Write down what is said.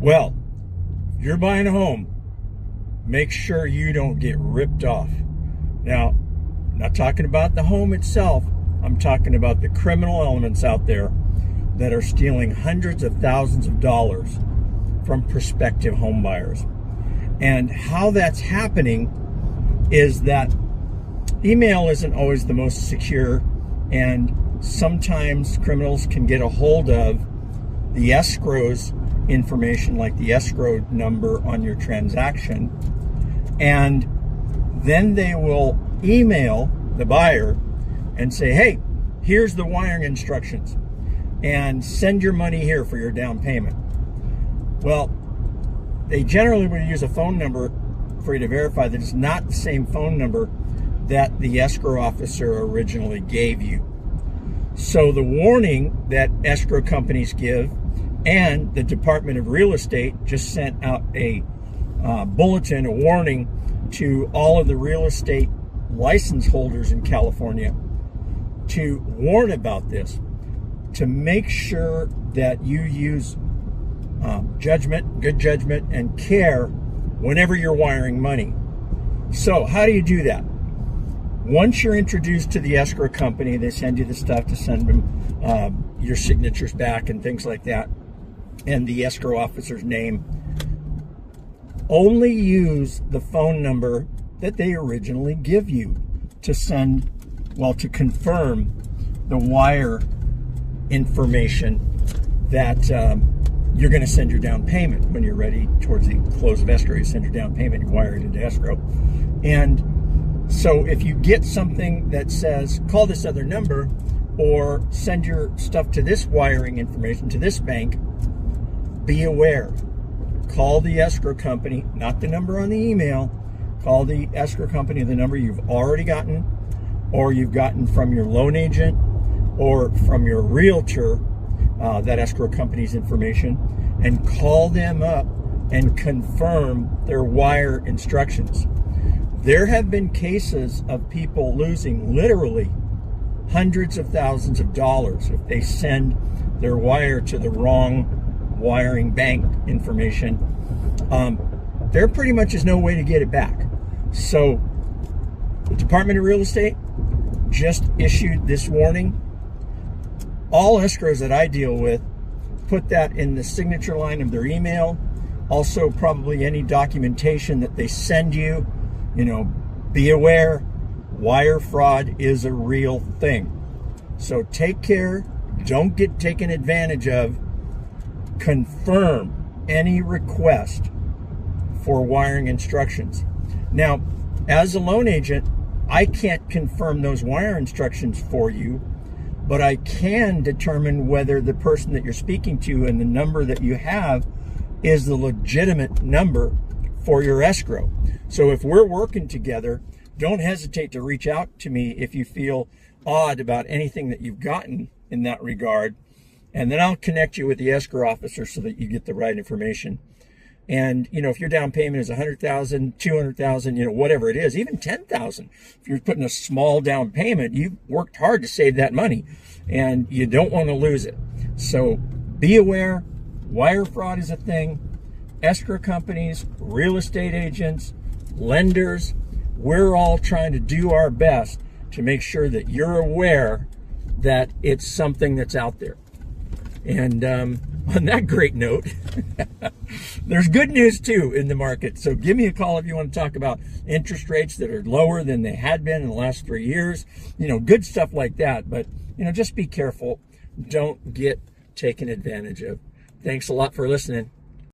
Well, if you're buying a home, make sure you don't get ripped off. Now, I'm not talking about the home itself. I'm talking about the criminal elements out there that are stealing hundreds of thousands of dollars from prospective home buyers. And how that's happening is that email isn't always the most secure, and sometimes criminals can get a hold of the escrow's information, like the escrow number on your transaction, and then they will email the buyer and say, hey, here's the wiring instructions, and send your money here for your down payment. Well, they generally will use a phone number for you to verify that it's not the same phone number that the escrow officer originally gave you. So the warning that escrow companies give, and the Department of Real Estate just sent out a bulletin, a warning to all of the real estate license holders in California to warn about this, to make sure that you use judgment, good judgment, and care whenever you're wiring money. So how do you do that? Once you're introduced to the escrow company, they send you the stuff to send them your signatures back and things like that, and the escrow officer's name. Only use the phone number that they originally give you to send, well, to confirm the wire information that you're going to send your down payment. When you're ready towards the close of escrow, you send your down payment, you wire it into escrow. And so if you get something that says, call this other number, or send your stuff to this wiring information, to this bank, be aware. Call the escrow company, not the number on the email. Call the escrow company, the number you've already gotten, or you've gotten from your loan agent, or from your realtor, that escrow company's information, and call them up and confirm their wire instructions. There have been cases of people losing literally hundreds of thousands of dollars if they send their wire to the wrong wiring bank information. There pretty much is no way to get it back. So the Department of Real Estate just issued this warning. All escrows that I deal with put that in the signature line of their email. Also, probably any documentation that they send you. You know, be aware, wire fraud is a real thing. So take care, don't get taken advantage of. Confirm any request for wiring instructions. Now, as a loan agent, I can't confirm those wire instructions for you, but I can determine whether the person that you're speaking to and the number that you have is the legitimate number for your escrow. So if we're working together, don't hesitate to reach out to me if you feel odd about anything that you've gotten in that regard. And then I'll connect you with the escrow officer so that you get the right information. And, you know, if your down payment is $100,000, $200,000, you know, whatever it is, even $10,000, if you're putting a small down payment, you've worked hard to save that money and you don't want to lose it. So be aware, wire fraud is a thing. Escrow companies, real estate agents, lenders, we're all trying to do our best to make sure that you're aware that it's something that's out there. And on that great note, there's good news too in the market. So give me a call if you want to talk about interest rates that are lower than they had been in the last 3 years. You know, good stuff like that. But, you know, just be careful. Don't get taken advantage of. Thanks a lot for listening.